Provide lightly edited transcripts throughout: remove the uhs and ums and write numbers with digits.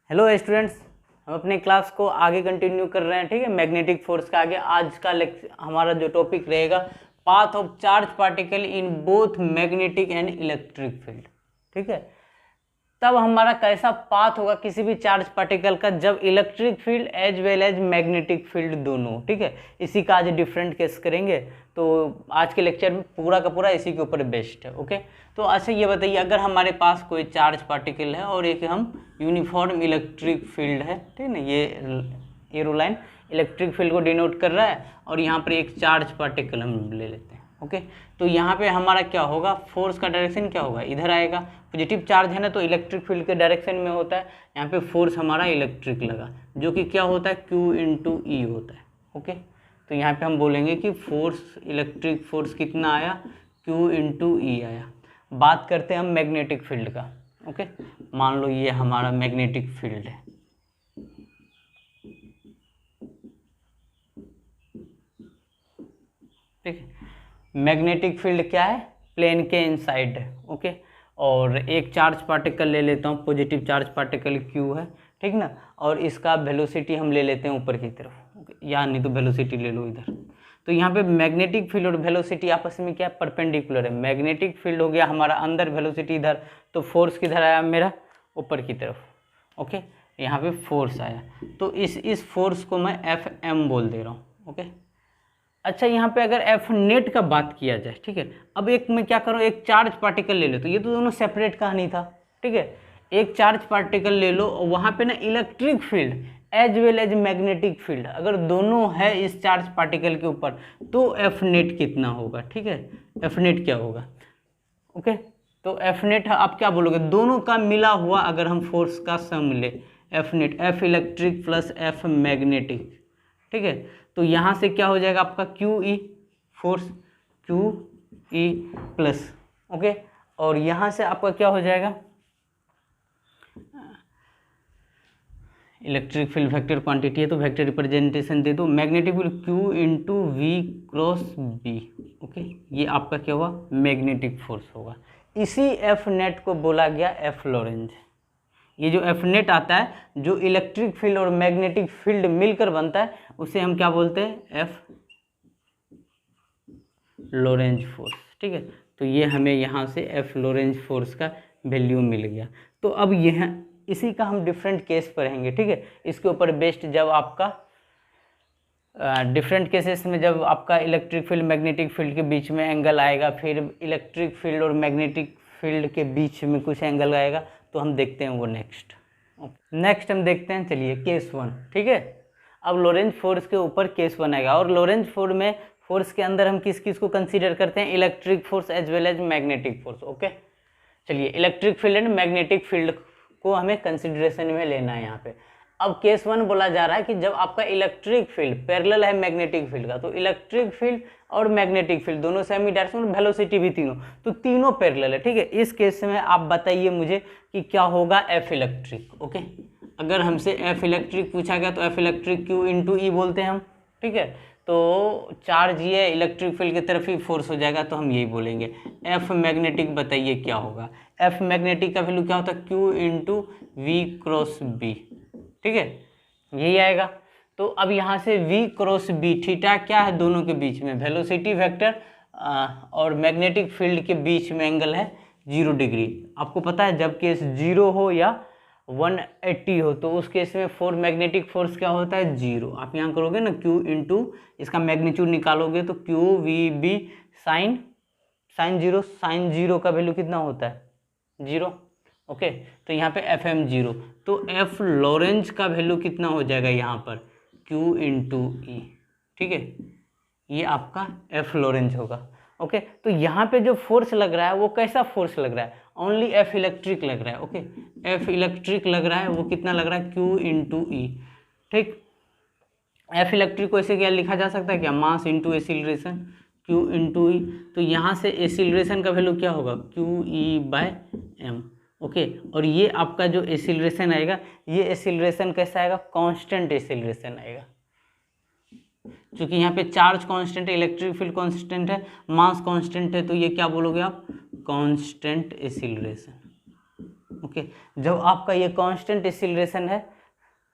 Hello students, हम अपने class को आगे कंटिन्यू कर रहे हैं। ठीक है, मैग्नेटिक फोर्स का आगे आज का हमारा जो टॉपिक रहेगा, path of charge particle in both magnetic and electric field. ठीक है, तब हमारा कैसा पाथ होगा किसी भी चार्ज पार्टिकल का जब electric field as well as magnetic field दोनों। ठीक है, इसी का आज डिफरेंट केस करेंगे। तो आज के लेक्चर में पूरा का पूरा इसी के ऊपर बेस्ड है। ओके, तो अच्छा ये बताइए, अगर हमारे पास कोई चार्ज पार्टिकल है और एक हम यूनिफॉर्म इलेक्ट्रिक फील्ड है, ठीक है ना, ये एरो लाइन इलेक्ट्रिक फील्ड को डिनोट कर रहा है और यहाँ पर एक चार्ज पार्टिकल हम ले लेते हैं। ओके, तो यहाँ पे हमारा क्या होगा, फोर्स का डायरेक्शन क्या होगा, इधर आएगा। पॉजिटिव चार्ज है ना, तो इलेक्ट्रिक फील्ड के डायरेक्शन में होता है। यहाँ पे फोर्स हमारा इलेक्ट्रिक लगा, जो कि क्या होता है, Q इंटू ई होता है। ओके, तो यहाँ पे हम बोलेंगे कि फोर्स, इलेक्ट्रिक फोर्स कितना आया, Q इंटू ई आया। बात करते हैं हम मैग्नेटिक फील्ड का। ओके, मान लो ये हमारा मैग्नेटिक फील्ड है। ठीक है, मैग्नेटिक फील्ड क्या है, प्लेन के इनसाइड है। ओके, और एक चार्ज पार्टिकल ले लेता हूँ, पॉजिटिव चार्ज पार्टिकल Q है, ठीक ना, और इसका वेलोसिटी हम ले लेते हैं ऊपर की तरफ। ओके, या नहीं तो वेलोसिटी ले लो इधर। तो यहाँ पे मैग्नेटिक फील्ड और वेलोसिटी आपस में क्या परपेंडिकुलर है। मैग्नेटिक फील्ड हो गया हमारा अंदर, वेलोसिटी इधर, तो फोर्स किधर आया मेरा, ऊपर की तरफ। ओके, यहाँ पे फोर्स आया, तो इस फोर्स को मैं Fm बोल दे रहा हूँ। ओके, अच्छा यहाँ पे अगर एफ नेट का बात किया जाए, ठीक है, अब एक मैं क्या करूँ, एक चार्ज पार्टिकल ले लो, तो ये तो दोनों सेपरेट कहानी था। ठीक है, एक चार्ज पार्टिकल ले लो और वहाँ पे ना electric field as well as magnetic field अगर दोनों है इस चार्ज पार्टिकल के ऊपर, तो एफ नेट कितना होगा। ठीक है, एफ नेट क्या होगा। ओके, तो एफ नेट आप क्या बोलोगे, दोनों का मिला हुआ अगर हम फोर्स का सम ले, F net, F electric plus F magnetic. ठीक है, तो यहाँ से क्या हो जाएगा आपका Q E force, Q E plus. Okay, और यहाँ से आपका क्या हो जाएगा, इलेक्ट्रिक फील्ड वेक्टर क्वांटिटी है तो वेक्टर रिप्रेजेंटेशन दे दो, magnetic field Q into V cross B. Okay, ये आपका क्या हुआ, मैग्नेटिक फोर्स होगा। इसी एफ नेट को बोला गया एफ लॉरेंज। ये जो एफ नेट आता है, जो इलेक्ट्रिक फील्ड और मैग्नेटिक फील्ड मिलकर बनता है, उसे हम क्या बोलते हैं, एफ लॉरेंज फोर्स। ठीक है, तो ये हमें यहाँ से एफ लॉरेंज फोर्स का वैल्यू मिल गया। तो अब यह इसी का हम डिफरेंट केस पढ़ेंगे। ठीक है, इसके ऊपर बेस्ड जब आपका डिफरेंट केसेस में जब आपका इलेक्ट्रिक फील्ड मैग्नेटिक फील्ड के बीच में एंगल आएगा, फिर इलेक्ट्रिक फील्ड और मैग्नेटिक फील्ड के बीच में कुछ एंगल आएगा, तो हम देखते हैं वो नेक्स्ट हम देखते हैं। चलिए केस 1। ठीक है, अब लॉरेंज फोर्स के ऊपर केस 1 आएगा, और लॉरेंज फोर्स में फोर्स के अंदर हम किस किस को कंसीडर करते हैं, electric force as well as magnetic force. Okay, चलिए electric field and magnetic field को हमें कंसिडरेशन में लेना है यहाँ पे। अब केस 1 बोला जा रहा है कि जब आपका इलेक्ट्रिक फील्ड पैरेलल है मैग्नेटिक फील्ड का, तो इलेक्ट्रिक फील्ड और मैग्नेटिक फील्ड दोनों सेमी डायरेक्शन, वेलोसिटी भी तीनों, तो तीनों पैरेलल है। ठीक है, इस केस में आप बताइए मुझे कि क्या होगा एफ इलेक्ट्रिक। ओके, अगर हमसे एफ इलेक्ट्रिक पूछा गया तो एफ इलेक्ट्रिक क्यू इंटू ई बोलते हैं हम। ठीक है, तो चार्ज ये इलेक्ट्रिक फील्ड की तरफ ही फोर्स हो जाएगा, तो हम यही बोलेंगे। एफ मैग्नेटिक बताइए क्या होगा, एफ मैग्नेटिक का वैल्यू क्या होता है, Q into V cross B. ठीक है, यही आएगा। तो अब यहाँ से v क्रॉस बी, थीटा क्या है दोनों के बीच में, वेलोसिटी वेक्टर और मैग्नेटिक फील्ड के बीच में एंगल है 0 डिग्री। आपको पता है जब केस 0 हो या 180 हो, तो उस केस में मैग्नेटिक फोर्स क्या होता है, 0। आप यहाँ करोगे ना q इंटू इसका मैग्नीट्यूड निकालोगे, तो क्यू वी बी साइन 0 का वैल्यू कितना होता है, 0। ओके, तो यहाँ पे एफ एम 0, तो एफ लॉरेंज का वैल्यू कितना हो जाएगा यहाँ पर, क्यू इंटू ई। ठीक है, ये आपका एफ लॉरेंज होगा। ओके, तो यहाँ पे जो फोर्स लग रहा है वो कैसा फोर्स लग रहा है, ओनली एफ इलेक्ट्रिक लग रहा है। ओके, एफ इलेक्ट्रिक लग रहा है, वो कितना लग रहा है, क्यू इंटू ई। ठीक, एफ इलेक्ट्रिक को ऐसे क्या लिखा जा सकता है, क्या, mass into acceleration, q into E. तो यहाँ से एसिलरेशन का वैल्यू क्या होगा, q E by m. Okay, और ये आपका जो एसिलरेशन आएगा, ये एसिलरेशन कैसा आएगा, कांस्टेंट एसिलरेशन आएगा, क्योंकि यहाँ पे चार्ज कांस्टेंट है, इलेक्ट्रिक फील्ड कांस्टेंट है, मास कांस्टेंट है, तो ये क्या बोलोगे आप, कांस्टेंट एसिलरेशन। ओके, जब आपका ये कांस्टेंट एक्सीलरेशन है,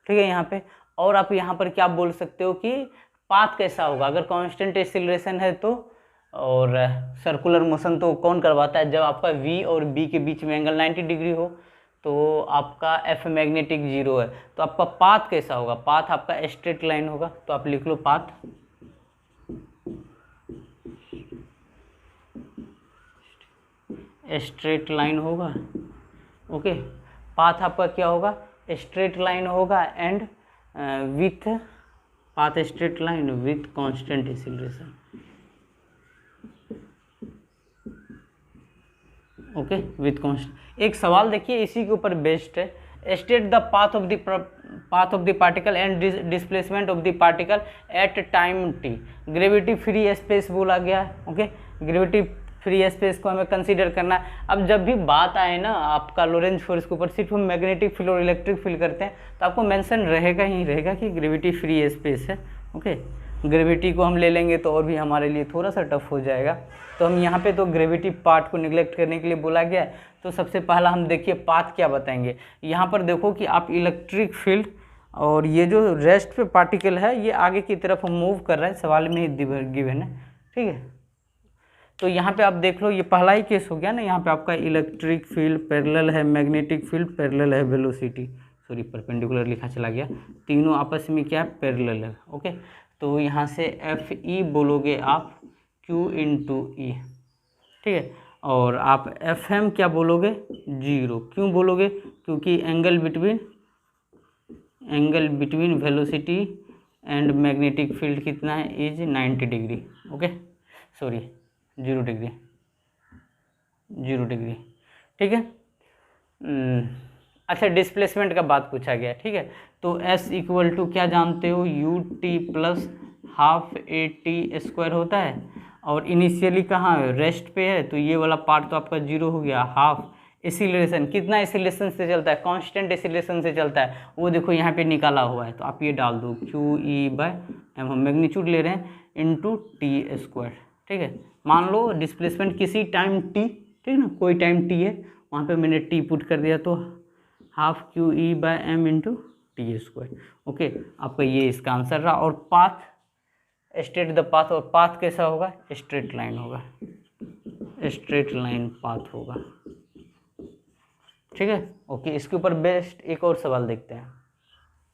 ठीक है, यहाँ पे, और आप यहाँ पर क्या बोल सकते हो कि पाथ कैसा होगा अगर कांस्टेंट एक्सीलरेशन है तो, और सर्कुलर मोशन तो कौन करवाता है, जब आपका v और b के बीच में एंगल 90 डिग्री हो तो आपका F मैग्नेटिक 0 है, तो आपका पाथ कैसा होगा, पाथ आपका स्ट्रेट लाइन होगा। तो आप लिख लो पाथ स्ट्रेट लाइन होगा। ओके, पाथ आपका क्या होगा, स्ट्रेट लाइन होगा and with path straight line with constant acceleration. Okay, with constant. एक सवाल देखिए इसी के ऊपर बेस्ड है, state the path of the particle and displacement of the particle at time T. Gravity free space बोला गया है। ओके, ग्रेविटी फ्री स्पेस को हमें कंसीडर करना है। अब जब भी बात आए ना आपका लोरेंज फोर्स के ऊपर, सिर्फ हम मैग्नेटिक फील्ड और इलेक्ट्रिक फील्ड करते हैं तो आपको मेंशन रहेगा ही रहेगा कि ग्रेविटी फ्री स्पेस है। ओके, ग्रेविटी को हम ले लेंगे तो और भी हमारे लिए थोड़ा सा टफ हो जाएगा, तो हम यहाँ पे तो ग्रेविटी पार्ट को निगलेक्ट करने के लिए बोला गया है। तो सबसे पहला हम देखिए पाथ क्या बताएंगे। यहाँ पर देखो कि आप इलेक्ट्रिक फील्ड और ये जो रेस्ट पे पार्टिकल है ये आगे की तरफ मूव कर रहा है, सवाल में ही गिवन है। ठीक है, तो यहाँ पे आप देख लो ये पहला ही केस हो गया ना, यहाँ पे आपका इलेक्ट्रिक फील्ड पैरेलल है, मैग्नेटिक फील्ड पैरेलल है, वेलोसिटी सॉरी परपेंडिकुलर लिखा चला गया, तीनों आपस में क्या है, पैरेलल है। ओके, तो यहाँ से एफ ई बोलोगे आप क्यू इंटू ई, ठीक है, और आप एफ एम क्या बोलोगे, 0। क्यों बोलोगे, क्योंकि angle between velocity and magnetic field कितना है, is 90 degree. Okay, sorry 0 degree, 0 degree. ठीक है, अच्छा डिस्प्लेसमेंट का बात पूछा गया। ठीक है, तो S इक्वल टू क्या जानते हो, U T plus half A T square होता है, और इनिशियली कहाँ है, रेस्ट पे है, तो ये वाला पार्ट तो आपका 0 हो गया। हाफ एक्सीलरेशन, कितना एक्सीलरेशन से चलता है, कांस्टेंट एक्सीलरेशन से चलता है, वो देखो यहाँ पे निकाला हुआ है, तो आप ये डाल दो क्यू ई बाय एम, हम मैग्नीट्यूड ले रहे हैं, इंटू टी स्क्वायर। ठीक है, मान लो डिस्प्लेसमेंट किसी टाइम टी, ठीक है ना, कोई टाइम टी है, वहाँ पे मैंने टी पुट कर दिया, तो half Q E by M into T square. Okay, आपका ये इसका आंसर रहा। और पाथ, स्ट्रेट द पाथ, और पाथ कैसा होगा, स्ट्रेट लाइन होगा, स्ट्रेट लाइन पाथ होगा। ठीक है, ओके, इसके ऊपर बेस्ट एक और सवाल देखते हैं।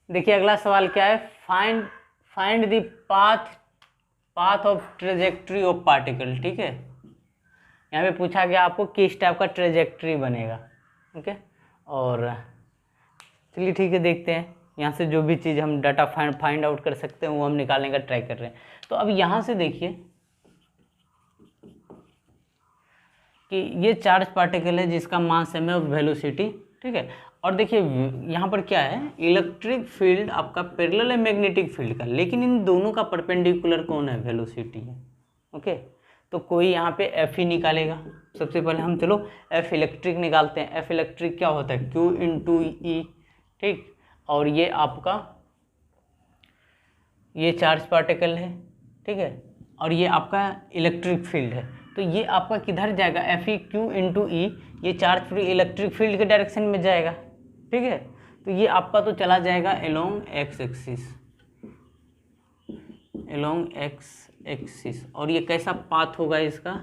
देखिए अगला सवाल क्या है, find the path of trajectory of particle. ठीक है, यहाँ पे पूछा गया आपको किस टाइप का ट्रेजेक्ट्री बनेगा। ओके, और चलिए ठीक है, देखते हैं यहाँ से जो भी चीज़ हम डाटा फाइंड आउट कर सकते हैं वो हम निकालने का ट्राई कर रहे हैं। तो अब यहाँ से देखिए कि ये चार्ज पार्टिकल है जिसका मास m है और वेलोसिटी। ठीक है, और देखिए यहाँ पर क्या है, इलेक्ट्रिक फील्ड आपका पैरेलल है मैग्नेटिक फील्ड का, लेकिन इन दोनों का परपेंडिकुलर कौन है, वेलोसिटी है। ओके, तो कोई यहाँ पे एफ ही निकालेगा। सबसे पहले हम चलो एफ इलेक्ट्रिक निकालते हैं। एफ इलेक्ट्रिक क्या होता है, क्यू इंटू ई। ठीक, और ये आपका ये चार्ज पार्टिकल है। ठीक है, और ये आपका इलेक्ट्रिक फील्ड है, तो ये आपका किधर जाएगा, एफ ई क्यू इंटू ई, ये चार्ज फ्री इलेक्ट्रिक फील्ड के डायरेक्शन में जाएगा। ठीक है, तो ये आपका तो चला जाएगा along x axis, along x axis, और ये कैसा पाथ होगा इसका,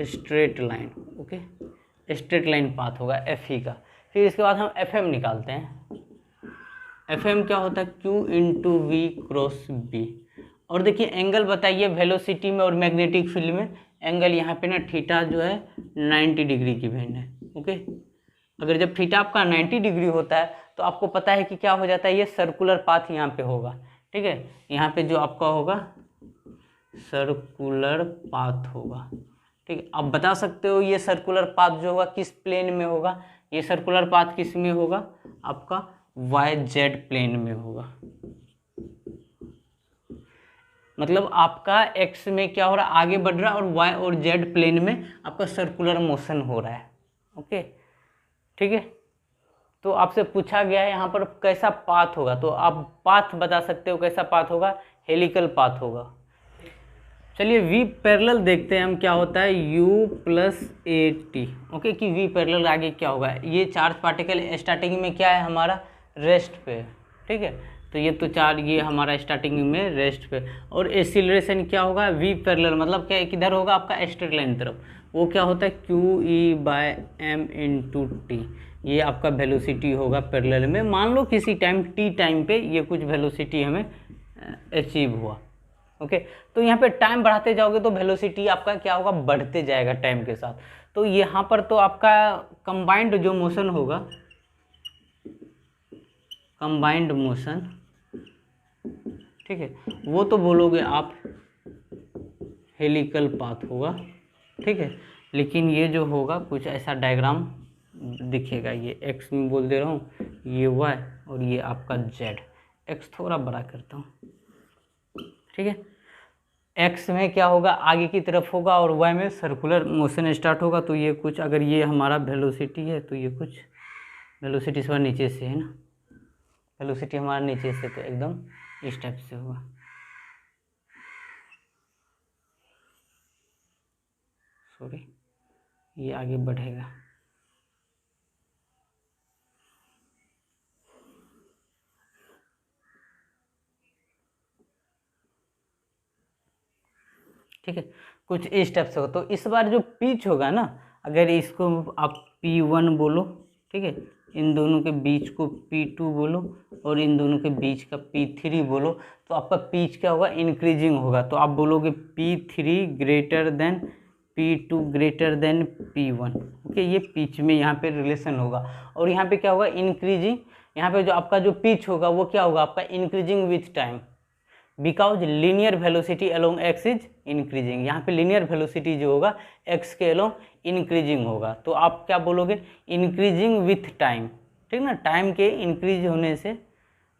straight line. Okay, straight line path होगा एफ ई का। फिर इसके बाद हम एफ एम निकालते हैं। एफ एम क्या होता है, Q into V cross B. और देखिए एंगल बताइए वेलोसिटी में और मैग्नेटिक फील्ड में, एंगल यहाँ पे ना थीटा जो है 90 डिग्री की भिन्न है। ओके, अगर जब थीटा आपका 90 डिग्री होता है तो आपको पता है कि क्या हो जाता है, ये सर्कुलर पाथ यहाँ पे होगा। ठीक है, यहाँ पे जो आपका होगा सर्कुलर पाथ होगा। ठीक है, आप बता सकते हो ये सर्कुलर पाथ जो होगा किस प्लेन में होगा, ये सर्कुलर पाथ किस में होगा, आपका वाई जेड प्लेन में होगा। मतलब आपका एक्स में क्या हो रहा है, आगे बढ़ रहा है, और वाई और जेड प्लेन में आपका सर्कुलर मोशन हो रहा है। ओके, ठीक है, तो आपसे पूछा गया है यहाँ पर कैसा पाथ होगा, तो आप पाथ बता सकते हो कैसा पाथ होगा, हेलिकल पाथ होगा। चलिए वी पैरेलल देखते हैं हम क्या होता है, u plus A T. Okay, कि वी पैरेलल आगे क्या होगा, ये चार्ज पार्टिकल स्टार्टिंग में क्या है हमारा, रेस्ट पे, ठीक है। तो ये तो चार्ज ये हमारा स्टार्टिंग में रेस्ट पे, और एक्सीलरेशन क्या होगा, वी पैरेलल मतलब क्या किधर होगा आपका स्ट्रेट लाइन तरफ, वो क्या होता है Q E by M into T. ये आपका वेलोसिटी होगा पैरेलल में। मान लो किसी टाइम टी टाइम पे ये कुछ वेलोसिटी हमें अचीव हुआ। ओके, तो यहाँ पे टाइम बढ़ाते जाओगे तो वेलोसिटी आपका क्या होगा, बढ़ते जाएगा टाइम के साथ। तो यहाँ पर तो आपका कंबाइंड जो मोशन होगा, कंबाइंड मोशन, ठीक है, वो तो बोलोगे आप हेलिकल पाथ होगा, ठीक है। लेकिन ये जो होगा कुछ ऐसा डायग्राम दिखेगा, ये एक्स में बोल दे रहा हूँ, ये वाई और ये आपका जेड। एक्स थोड़ा बड़ा करता हूँ, ठीक है। एक्स में क्या होगा, आगे की तरफ होगा, और वाई में सर्कुलर मोशन स्टार्ट होगा। तो ये कुछ, अगर ये हमारा वेलोसिटी है तो ये कुछ वेलोसिटी थोड़ा नीचे से है ना, वेलोसिटी हमारा नीचे से, तो एकदम इस टाइप से होगा। सॉरी, ये आगे बढ़ेगा, ठीक है, कुछ इस टाइप से हो। तो इस बार जो पिच होगा ना, अगर इसको आप P1 बोलो, ठीक है, इन दोनों के बीच को P2 बोलो, और इन दोनों के बीच का P3 बोलो, तो आपका पिच क्या होगा, इंक्रीजिंग होगा। तो आप बोलोगे P3 greater than P2 greater than P1। Okay, ये पिच में यहाँ पे रिलेशन होगा। और यहाँ पे क्या होगा, इंक्रीजिंग, यहाँ पे जो आपका जो पिच होगा वो क्या होगा आपका, increasing with time, because linear velocity along x is increasing. यहाँ पे लीनियर वेलोसिटी जो होगा एक्स के अलोंग इंक्रीजिंग होगा। तो आप क्या बोलोगे, इंक्रीजिंग विथ टाइम, ठीक ना, टाइम के इंक्रीज होने से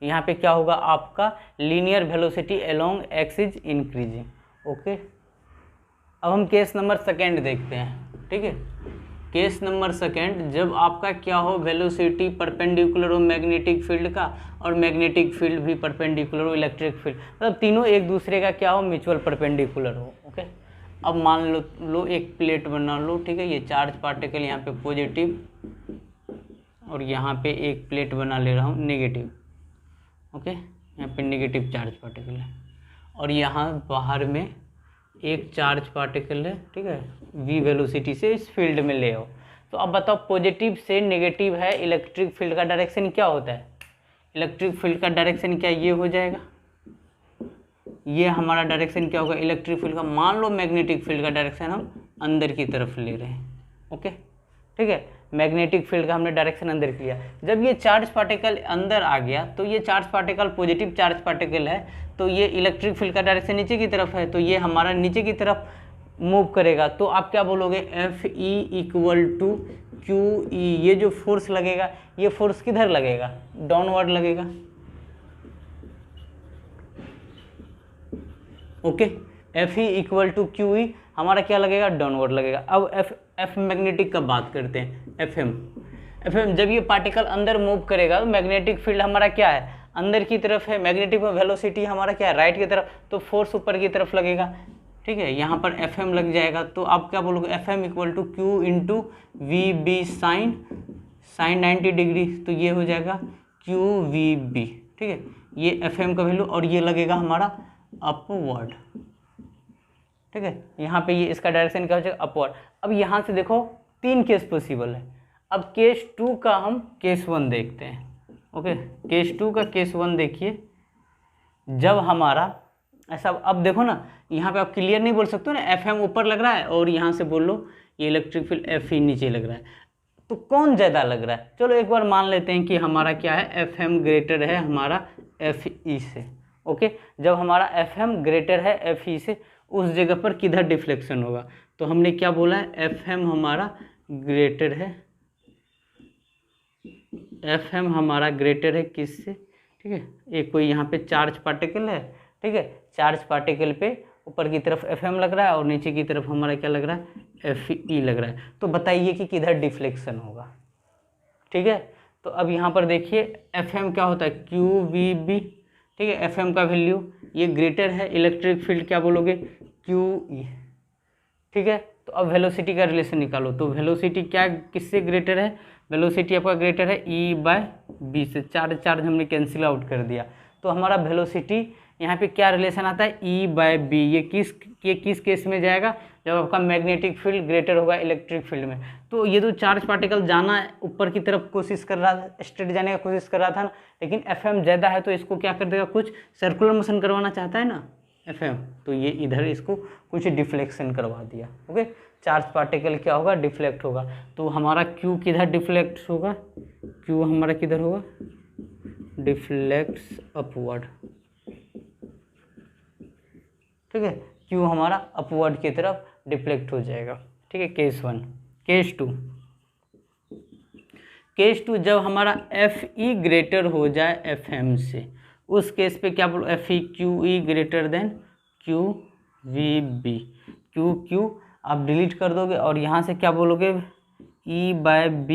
यहाँ पे क्या होगा आपका, linear velocity along x is increasing. Okay, अब हम केस नंबर सेकेंड देखते हैं, ठीक है। केस नंबर सेकेंड, जब आपका क्या हो, वेलोसिटी परपेंडिकुलर हो मैग्नेटिक फील्ड का, और मैग्नेटिक फील्ड भी परपेंडिकुलर हो इलेक्ट्रिक फील्ड, मतलब तीनों एक दूसरे का क्या हो, म्यूचुअल परपेंडिकुलर हो। ओके, अब मान लो एक प्लेट बना लो, ठीक है, ये चार्ज पार्टिकल यहाँ पे पॉजिटिव, और यहाँ पे एक प्लेट बना ले रहा हूँ नेगेटिव। ओके, यहाँ पे नेगेटिव चार्ज पार्टिकल है, और यहाँ बाहर में एक चार्ज पार्टिकल है, ठीक है, वी वेलोसिटी से इस फील्ड में ले आओ। तो अब बताओ पॉजिटिव से नेगेटिव है, इलेक्ट्रिक फील्ड का डायरेक्शन क्या होता है, इलेक्ट्रिक फील्ड का डायरेक्शन क्या ये हो जाएगा, ये हमारा डायरेक्शन क्या होगा इलेक्ट्रिक फील्ड का। मान लो मैग्नेटिक फील्ड का डायरेक्शन हम अंदर की तरफ ले रहे हैं। ओके, ठीक है, मैग्नेटिक फील्ड का हमने डायरेक्शन अंदर किया। जब ये चार्ज पार्टिकल अंदर आ गया, तो ये charge particle positive charge particle है, तो ये इलेक्ट्रिक फील्ड का डायरेक्शन नीचे की तरफ है, तो ये हमारा नीचे की तरफ मूव करेगा। तो आप क्या बोलोगे, F E equal to Q E. ये जो फोर्स लगेगा, ये फोर्स किधर लगेगा, डाउनवर्ड लगेगा। Okay, F E equal to Q E हमारा क्या लगेगा, डाउनवर्ड लगेगा। अब एफ मैग्नेटिक का बात करते हैं, एफ एम जब ये पार्टिकल अंदर मूव करेगा तो मैग्नेटिक फील्ड हमारा क्या है, अंदर की तरफ है, मैग्नेटिक वेलोसिटी हमारा क्या है, राइट की तरफ, तो फोर्स ऊपर की तरफ लगेगा। ठीक है, यहाँ पर एफ एम लग जाएगा, तो आप क्या बोलोगे, F M equal to Q into V B sine 90 degree, तो ये हो जाएगा क्यू वी बी। ठीक है, ये एफ एम का वैल्यू, और ये लगेगा हमारा अपवर्ड। ठीक है, यहाँ पे ये इसका डायरेक्शन क्या हो जाएगा, अपवर्ड। अब यहाँ से देखो 3 केस पॉसिबल है। अब केस 2 का हम केस 1 देखते हैं। ओके, केस 2 का केस 1 देखिए, जब हमारा ऐसा, अब देखो ना, यहाँ पे आप क्लियर नहीं बोल सकते हो ना, एफ एम ऊपर लग रहा है और यहाँ से बोल लो ये इलेक्ट्रिक फील्ड एफ ई नीचे लग रहा है, तो कौन ज़्यादा लग रहा है। चलो एक बार मान लेते हैं कि हमारा क्या है, एफ एम ग्रेटर है हमारा एफ ई से। ओके, जब हमारा एफ एम ग्रेटर है एफ ई से, उस जगह पर किधर डिफ्लेक्शन होगा, तो हमने क्या बोला है, एफ एम हमारा ग्रेटर है, एफ एम हमारा ग्रेटर है किससे। ठीक है, एक कोई यहाँ पे चार्ज पार्टिकल है, ठीक है, चार्ज पार्टिकल पे ऊपर की तरफ एफ एम लग रहा है और नीचे की तरफ हमारा क्या लग रहा है, एफ ई लग रहा है। तो बताइए कि किधर डिफ्लेक्शन होगा। ठीक है, तो अब यहाँ पर देखिए एफ एम क्या होता है, क्यू वी बी। ठीक है, एफ एम का वैल्यू ये ग्रेटर है, इलेक्ट्रिक फील्ड क्या बोलोगे, क्यू ई, ठीक है। तो अब वेलोसिटी का रिलेशन निकालो, तो वेलोसिटी क्या किससे ग्रेटर है, वेलोसिटी आपका ग्रेटर है E/b से, चार्ज हमने कैंसिल आउट कर दिया। तो हमारा वेलोसिटी यहाँ पे क्या रिलेशन आता है, E/b। ये किस केस में जाएगा, जब आपका मैग्नेटिक फील्ड ग्रेटर होगा इलेक्ट्रिक फील्ड में। तो ये जो चार्ज पार्टिकल जाना ऊपर की तरफ कोशिश कर रहा था, स्ट्रेट जाने का कोशिश कर रहा था ना, लेकिन FM ज़्यादा है तो इसको क्या कर देगा, कुछ सर्कुलर मोशन करवाना चाहता है ना FM, तो ये इधर इसको कुछ डिफ्लेक्शन करवा दिया। ओके, चार्ज पार्टिकल क्या होगा, डिफ्लेक्ट होगा। तो हमारा Q किधर डिफ्लेक्ट होगा, Q हमारा किधर होगा, डिफ्लेक्ट्स अपवर्ड, ठीक है। Q हमारा अपवर्ड की तरफ डिफ्लेक्ट हो जाएगा, ठीक है। केस 1। केस 2 जब हमारा FE ग्रेटर हो जाए FM से, उस केस पे क्या बोलो, QE greater than QVB। Q आप डिलीट कर दोगे और यहाँ से क्या बोलोगे, E/b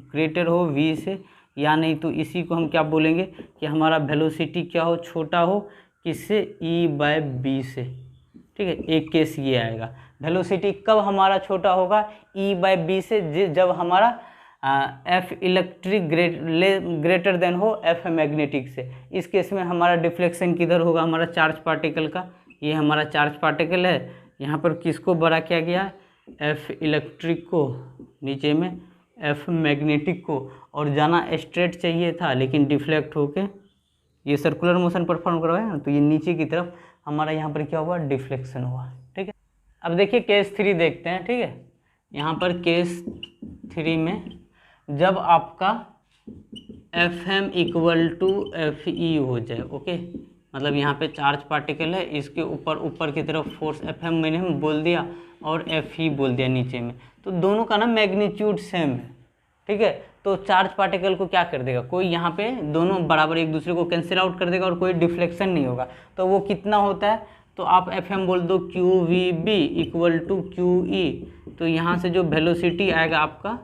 ग्रेटर हो V से, या नहीं तो इसी को हम क्या बोलेंगे कि हमारा वेलोसिटी क्या हो, छोटा हो किससे, E/b से, ठीक है। एक केस ये आएगा। वेलोसिटी कब हमारा छोटा होगा, E/b से, जब हमारा F इलेक्ट्रिक ग्रेटर देन हो F मैग्नेटिक से। इस केस में हमारा डिफ्लेक्शन किधर होगा, हमारा चार्ज पार्टिकल का, ये हमारा चार्ज पार्टिकल है, यहाँ पर किसको बड़ा किया गया, F इलेक्ट्रिक को, नीचे में F मैग्नेटिक को, और जाना स्ट्रेट चाहिए था लेकिन डिफ्लेक्ट होके ये सर्कुलर मोशन परफॉर्म करवाया ना, तो ये नीचे की तरफ हमारा यहाँ पर क्या हुआ, डिफ्लेक्शन हुआ, ठीक है। अब देखिए केस 3 देखते हैं, ठीक है। यहाँ पर केस 3 में जब आपका FM = FE हो जाए, ओके, मतलब यहाँ पे चार्ज पार्टिकल है, इसके ऊपर की तरफ फोर्स FM मैंने बोल दिया और FE बोल दिया नीचे में, तो दोनों का ना मैग्नीट्यूड सेम है, ठीक है। तो चार्ज पार्टिकल को क्या कर देगा, कोई यहाँ पे दोनों बराबर एक दूसरे को कैंसिल आउट कर देगा और कोई डिफ्लेक्शन नहीं होगा। तो वो कितना होता है, तो आप FM बोल दो QVB = QE, तो यहाँ से जो वेलोसिटी आएगा आपका,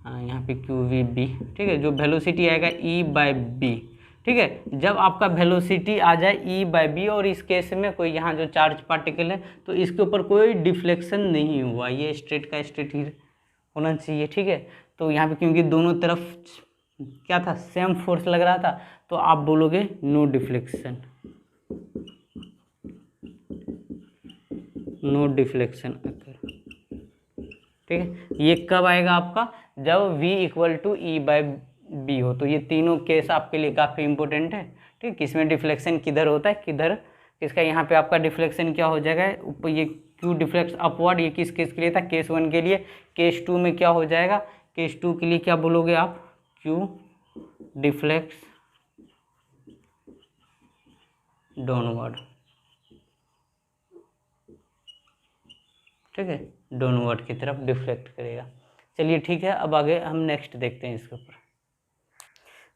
यहाँ पे QVB, ठीक है, जो वेलोसिटी आएगा E/b, ठीक है। जब आपका वेलोसिटी आ जाए E/b और इस केस में कोई यहाँ जो चार्ज पार्टिकल है तो इसके ऊपर कोई डिफ्लेक्शन नहीं हुआ, ये स्ट्रेट का स्ट्रेट ही होना चाहिए, ठीक है। तो यहाँ पे क्योंकि दोनों तरफ क्या था, सेम फोर्स लग रहा था, तो आप बोलोगे no deflection, no deflection occur, ठीक है। ये कब आएगा आपका, जब V = E/b हो। तो ये तीनों केस आपके लिए काफ़ी इंपॉर्टेंट है, ठीक है। किसमें डिफ्लेक्शन किधर होता है, किधर किसका, यहाँ पे आपका डिफ्लेक्शन क्या हो जाएगा, ऊपर ये Q डिफ्लेक्स अपवर्ड, ये किस केस के लिए था, केस 1 के लिए। केस 2 में क्या हो जाएगा, केस 2 के लिए क्या बोलोगे आप, Q डिफ्लेक्स डाउनवर्ड, ठीक है, डाउनवर्ड की तरफ डिफ्लेक्ट करेगा। चलिए ठीक है, अब आगे हम नेक्स्ट देखते हैं इसके ऊपर।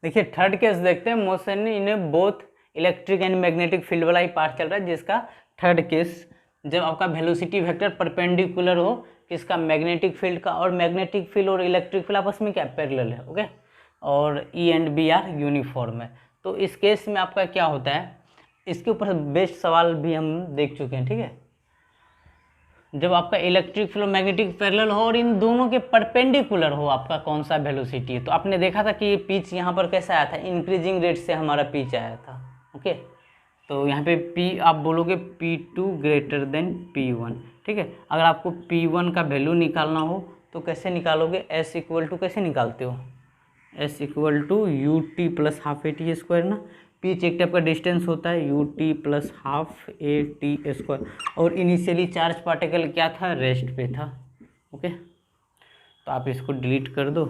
देखिए थर्ड केस देखते हैं, motion in both electric and magnetic field वाला ही पार्ट चल रहा है, जिसका थर्ड केस, जब आपका वेलोसिटी वेक्टर परपेंडिकुलर हो किसका, मैग्नेटिक फील्ड का, और मैग्नेटिक फील्ड और इलेक्ट्रिक फील्ड आपस में क्या पैरेलल है, ओके, और E and B are uniform है। तो इस केस में आपका क्या होता है, इसके ऊपर बेस्ट सवाल भी हम देख चुके हैं, ठीक है। जब आपका इलेक्ट्रिक फील्ड और मैग्नेटिक पैरेलल हो और इन दोनों के परपेंडिकुलर हो आपका कौन सा वेलोसिटी है, तो आपने देखा था कि पिच यहाँ पर कैसा आया था, इंक्रीजिंग रेट से हमारा पिच आया था, ओके। तो यहाँ पे P आप बोलोगे P2 > P1, ठीक है। अगर आपको P1 का वैल्यू निकालना हो तो कैसे निकालोगे, S = कैसे निकालते हो, S = UT + ½ AT², ना, पिच एक टाइप का डिस्टेंस होता है, UT + ½ AT², और इनिशियली चार्ज पार्टिकल क्या था, रेस्ट पे था, ओके। तो आप इसको डिलीट कर दो,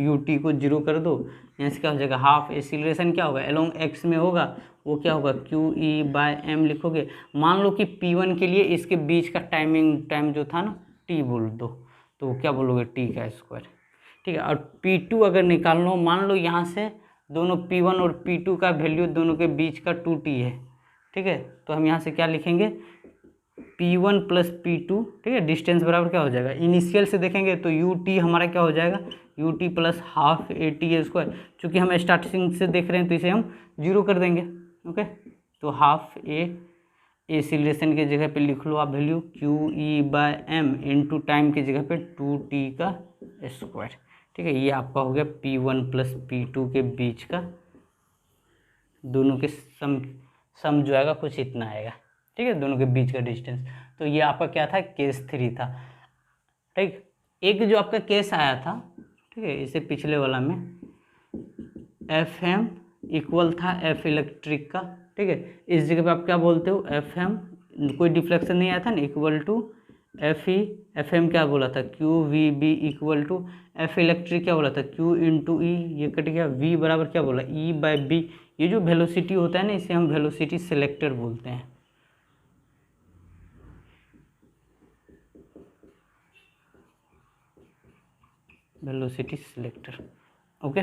UT को 0 कर दो, यहाँ से क्या हो जाएगा, हाफ एक्सीलरेशन क्या होगा, अलोंग x में होगा, वो क्या होगा, QE/m लिखोगे। मान लो कि P1 के लिए इसके बीच का टाइम जो था ना, T बोल दो, तो क्या बोलोगे, T², ठीक है। और P2 अगर निकालना हो, मान लो यहाँ से दोनों P1 और P2 का वैल्यू दोनों के बीच का 2T है, ठीक है। तो हम यहाँ से क्या लिखेंगे, P1 + P2, ठीक है, डिस्टेंस बराबर क्या हो जाएगा, इनिशियल से देखेंगे तो UT हमारा क्या हो जाएगा, UT + ½ AT²। चूँकि हम स्टार्टिंग से देख रहे हैं तो इसे हम 0 कर देंगे, ओके। तो ½ एसिलेशन की जगह पे लिख लो आप वैल्यू QE/m इंटू टाइम की जगह पे 2t का स्क्वायर। ठीक है, ये आपका हो गया P1 प्लस P2 के बीच का दोनों के सम जो आएगा कुछ इतना आएगा। ठीक है, दोनों के बीच का डिस्टेंस। तो ये आपका क्या था, केस 3 था। ठीक, एक जो आपका केस आया था, ठीक है, इसे पिछले वाला में FM इक्वल था F इलेक्ट्रिक का। ठीक है, इस जगह पे आप क्या बोलते हो, FM कोई डिफ्लेक्शन नहीं आया था ना, इक्वल टू FE। FM क्या बोला था, QVB equal to F electric क्या बोला था, Q इंटू E, ये कट गया। V बराबर क्या बोला, E/B। ये जो वेलोसिटी होता है ना, इसे हम वेलोसिटी सिलेक्टर बोलते हैं। Velocity selector, okay.